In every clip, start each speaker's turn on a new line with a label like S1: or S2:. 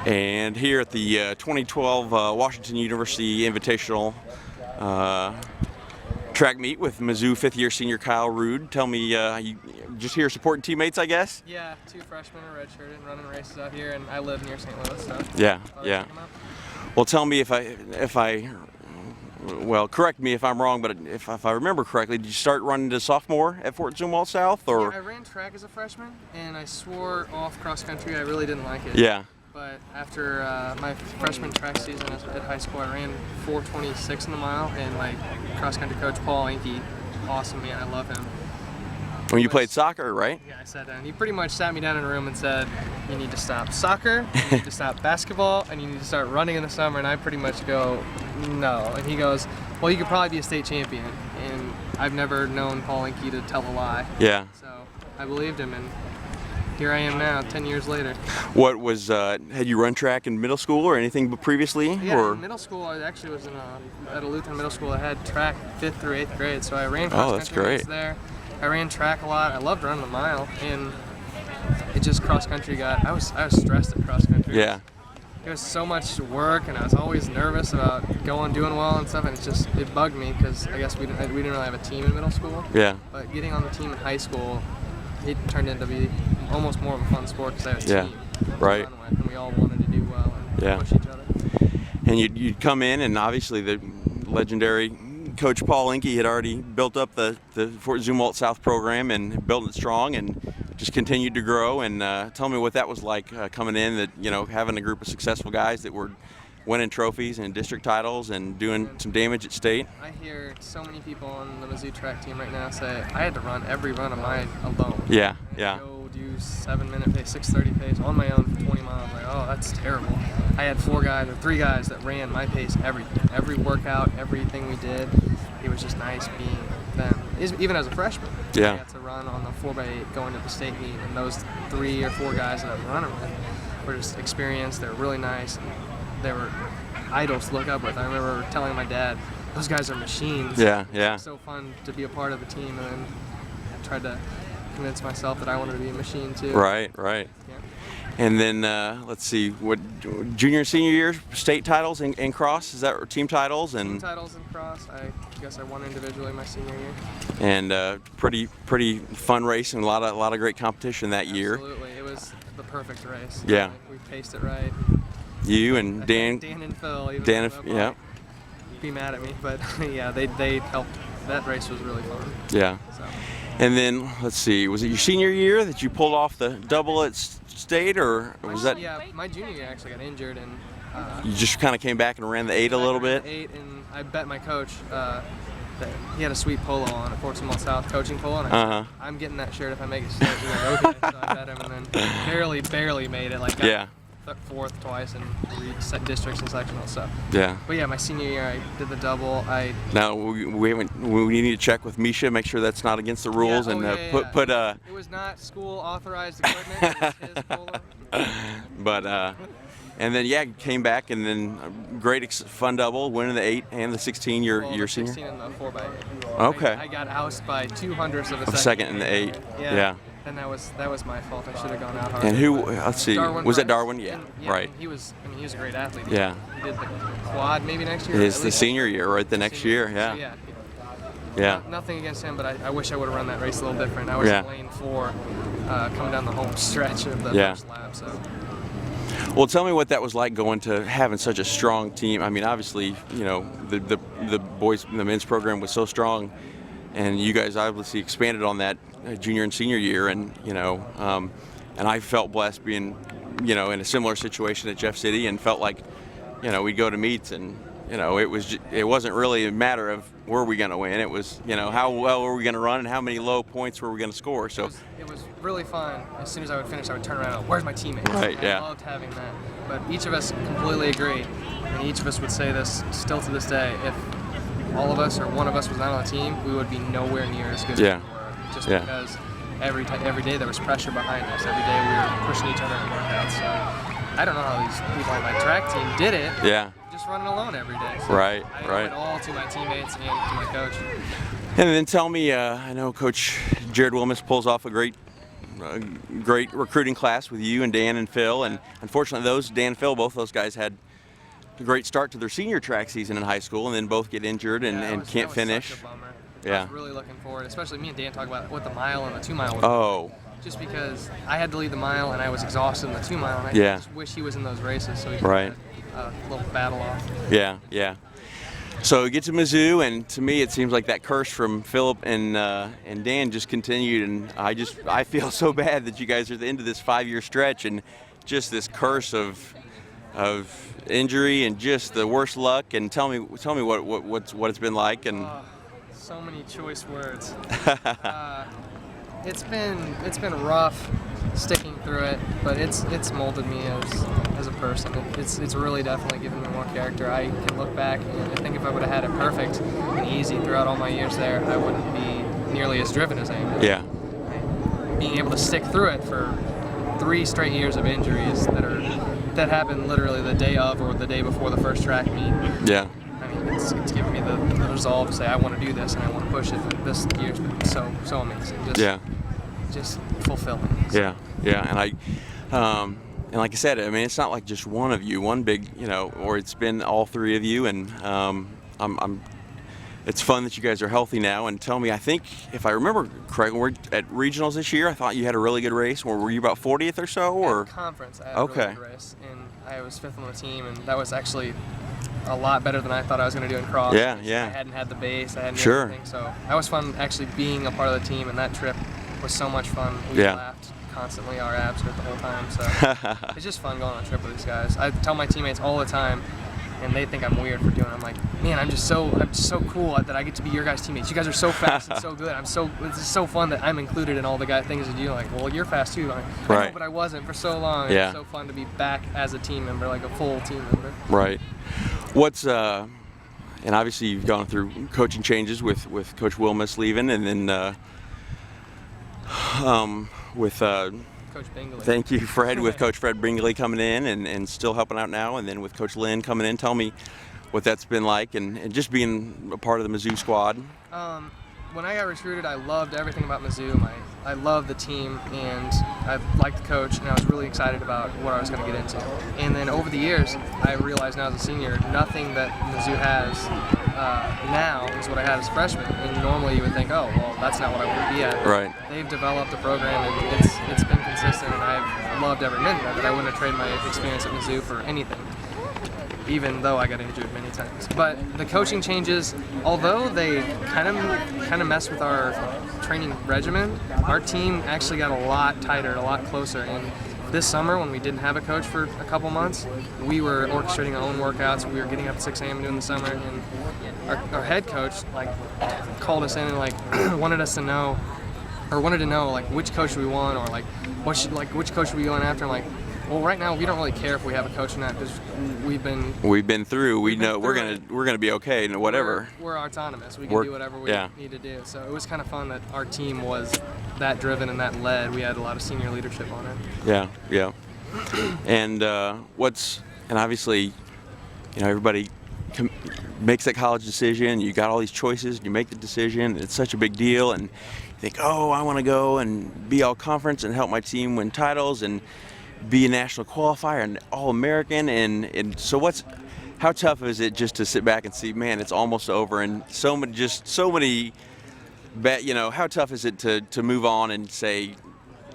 S1: And here at the 2012 Washington University Invitational track meet with Mizzou fifth-year senior Kyle Rood. Tell me, you just here supporting teammates, I guess?
S2: Yeah, two freshmen are redshirted and running races out here, and I live near St. Louis, so
S1: yeah. Well, tell me well, correct me if I'm wrong, but if I remember correctly, did you start running as a sophomore at Fort Zumwalt South, or?
S2: Yeah, I ran track as a freshman, and I swore off cross country. I really didn't like it.
S1: Yeah.
S2: But after my freshman track season at high school, I ran 4:26 in the mile, and my cross-country coach, Paul Enke, awesome man, I love him.
S1: When you played soccer, right?
S2: Yeah, I sat down. He pretty much sat me down in a room and said, you need to stop soccer, you need to stop basketball, and you need to start running in the summer. And I pretty much go, no. And he goes, well, you could probably be a state champion. And I've never known Paul Enke to tell a lie.
S1: Yeah.
S2: So I believed him, and here I am now, 10 years later.
S1: What was, had you run track in middle school or anything previously?
S2: Yeah,
S1: or?
S2: In middle school, I actually was at a Lutheran middle school. I had track 5th through 8th grade, so I ran cross-country races there. I ran track a lot. I loved running the mile, and it just cross-country I was stressed at cross-country.
S1: Yeah.
S2: It was so much work, and I was always nervous about doing well and stuff, and it bugged me because I guess we didn't really have a team in middle school.
S1: Yeah.
S2: But getting on the team in high school, it turned into be almost more of a fun sport because I had a team to
S1: right.
S2: run with, and we all wanted to do well and push each other.
S1: And you'd come in, and obviously the legendary Coach Paul Enke had already built up the Fort Zumwalt South program and built it strong, and just continued to grow. And tell me what that was like coming in, that having a group of successful guys that were winning trophies and district titles and doing some damage at state.
S2: I hear so many people on the Mizzou track team right now say I had to run every run of mine alone.
S1: Yeah.
S2: Go do 7-minute pace, 6:30 pace on my own for 20 miles. Like, oh, that's terrible. I had 3 guys that ran my pace, every workout, everything we did. It was just nice being them. Even as a freshman, I got to run on the 4x8 going to the state meet, and those 3 or 4 guys that I was running with were just experienced. They were really nice, and they were idols to look up with. I remember telling my dad, those guys are machines.
S1: Yeah.
S2: It was so fun to be a part of the team, and then I tried to convince myself that I wanted to be a machine too.
S1: Right.
S2: Yeah.
S1: And then let's see, what junior and senior year state titles in cross? Is that team titles? And
S2: team titles in cross. I guess I won individually my senior year.
S1: And pretty fun race and a lot of great competition that year.
S2: Absolutely, it was the perfect race.
S1: Yeah.
S2: We paced it right.
S1: You and Dan.
S2: Dan and Phil.
S1: Yeah.
S2: Be mad at me, but yeah, they helped. That race was really fun.
S1: Yeah.
S2: So.
S1: And then let's see, was it your senior year that you pulled off the double at state, or was that?
S2: Yeah, my junior year I actually got injured, and
S1: you just kind of came back and ran the 8 a little bit.
S2: 8, and I bet my coach that he had a sweet polo on, a Fort Zumwalt South coaching polo, and I said, I'm getting that shirt if I make it state. He goes, okay. So I bet him, and then barely made it. Like got 4th twice in 3 districts and sectionals. So.
S1: Yeah.
S2: But yeah, my senior year I did the double.
S1: Now we need to check with Misha, make sure that's not against the rules, and put.
S2: It was not school authorized equipment. It was his polo.
S1: But and then came back, and then great fun double, winning the 8 and the 16 your senior.
S2: 16 and the 4x8.
S1: Okay.
S2: I got oused by 2/100 of a
S1: second in the 8. Yeah.
S2: And that was my fault. I should have gone out harder.
S1: And who? Let's see. Was it Darwin? Yeah. Right.
S2: He was a great athlete.
S1: Yeah.
S2: He did the quad maybe next year.
S1: It's the senior year, right? The next year. Yeah.
S2: So
S1: yeah.
S2: Nothing against him, but I wish I would have run that race a little different. I was in lane 4, coming down the home stretch of the first lap. So.
S1: Well, tell me what that was like going to having such a strong team. I mean, obviously, the boys, the men's program was so strong, and you guys obviously expanded on that junior and senior year, and and I felt blessed being, in a similar situation at Jeff City, and felt like, we'd go to meets, and it wasn't really a matter of were we going to win. It was, how well were we going to run and how many low points were we going to score. So
S2: it was really fun. As soon as I would finish, I would turn around and go, where's my teammates?
S1: Right,
S2: I loved having that. But each of us completely agreed, and each of us would say this still to this day, if all of us or one of us was not on the team, we would be nowhere near as good as we were. Just because every day there was pressure behind us. Every day we were pushing each other in workouts. So I don't know how these people on my track team did it.
S1: Yeah.
S2: Just running alone every day. So
S1: right.
S2: I owe it all to my teammates and to my coach.
S1: And then tell me, I know Coach Jared Wilmus pulls off a great a great recruiting class with you and Dan and Phil, and unfortunately Dan and Phil, both those guys had a great start to their senior track season in high school, and then both get injured and can't finish.
S2: Such a bummer.
S1: Yeah.
S2: I was really looking forward, especially me and Dan talk about what the mile and the 2 mile was.
S1: Oh.
S2: Just because I had to lead the mile and I was exhausted in the 2 mile, and I just wish he was in those races so he could get a little battle off.
S1: Yeah, yeah. So we get to Mizzou, and to me it seems like that curse from Phillip and Dan just continued, and I feel so bad that you guys are at the end of this 5-year stretch and just this curse of injury and just the worst luck. And tell me what it's been like. And
S2: so many choice words. It's been rough sticking through it, but it's molded me as a person. It's really definitely given me more character. I can look back and I think if I would have had it perfect and easy throughout all my years there, I wouldn't be nearly as driven as I am.
S1: Yeah.
S2: Being able to stick through it for 3 straight years of injuries that happened literally the day of or the day before the first track meet.
S1: Yeah.
S2: I mean, it's given me the resolve to say I want to do this and I want to push it. This year's been so amazing. Just fulfilling.
S1: So. Yeah. And like I said, I mean, it's not like just one of you, one big, or it's been all 3 of you, and it's fun that you guys are healthy now. And tell me, I think if I remember correctly, we're at regionals this year. I thought you had a really good race. Were you about 40th or so, or
S2: at conference? I had a really good race, and I was 5th on the team, and that was actually a lot better than I thought I was going to do in cross.
S1: Yeah.
S2: I hadn't had the base, I hadn't done anything, so that was fun actually being a part of the team, and that trip was so much fun. We laughed constantly, our abs hurt the whole time, so it's just fun going on a trip with these guys. I tell my teammates all the time, and they think I'm weird for doing it. I'm like, man, I'm just so cool that I get to be your guys' teammates. You guys are so fast and so good. It's just so fun that I'm included in all the things that you do. Like, well, you're fast too. Like, I know, but I wasn't for so long.
S1: Yeah.
S2: It's so fun to be back as a team member, like a full team member.
S1: Right. What's and obviously you've gone through coaching changes with Coach Wilmus leaving, and then with
S2: Coach Bingley.
S1: Thank you, Fred, with Coach Fred Bingley coming in and still helping out now, and then with Coach Lynn coming in. Tell me what that's been like, and just being a part of the Mizzou squad.
S2: When I got recruited, I loved everything about Mizzou. I loved the team, and I liked the coach, and I was really excited about what I was going to get into. And then over the years, I realized now as a senior, nothing that Mizzou has now is what I had as a freshman. And normally you would think, oh, well, that's not what I want to be at.
S1: Right.
S2: They've developed a program, and it's been consistent, and I've loved every minute of it. I wouldn't have traded my experience at Mizzou for anything, even though I got injured many times. But the coaching changes, although they kind of mess with our training regimen, our team actually got a lot tighter, a lot closer. And this summer, when we didn't have a coach for a couple months, we were orchestrating our own workouts. We were getting up at 6 a.m. doing the summer, and our head coach called us in and wanted to know which coach we want, or which coach are we going after. I'm like, well, right now we don't really care if we have a coach or not, because we've been through. We know we're gonna be okay, and whatever. We're autonomous. We can do whatever we need to do. So it was kind of fun that our team was that driven and that led. We had a lot of senior leadership on it. Yeah. And and obviously, everybody makes that college decision. You got all these choices. You make the decision. It's such a big deal, and you think, oh, I want to go and be all conference and help my team win titles and be a national qualifier and All-American, and so how tough is it just to sit back and see, man, it's almost over, and so many how tough is it to move on and say,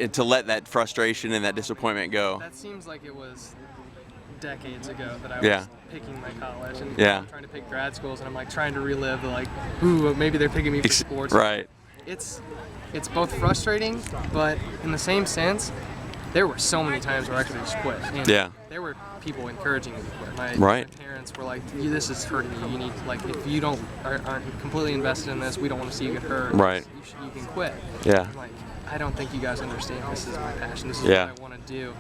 S2: and to let that frustration and that disappointment go? That seems like it was decades ago that I was picking my college and trying to pick grad schools, and I'm trying to relive ooh, maybe they're picking me for sports.
S1: Right.
S2: It's both frustrating, but in the same sense, there were so many times where I could have just quit. And there were people encouraging me to quit. My parents were like, this is hurting you. You need, if you aren't completely invested in this, we don't want to see you get hurt.
S1: Right.
S2: You can quit.
S1: Yeah.
S2: I'm I don't think you guys understand. This is my passion. This is what I want to do.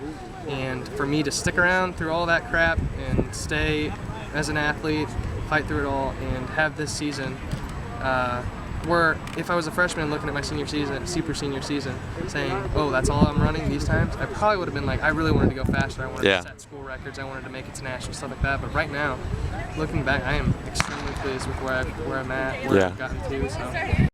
S2: And for me to stick around through all that crap and stay as an athlete, fight through it all, and have this season where if I was a freshman looking at my super senior season, saying, oh, that's all I'm running these times, I probably would have been I really wanted to go faster. I wanted to set school records. I wanted to make it to national, stuff like that. But right now, looking back, I am extremely pleased with where I'm at, where I've gotten to. So.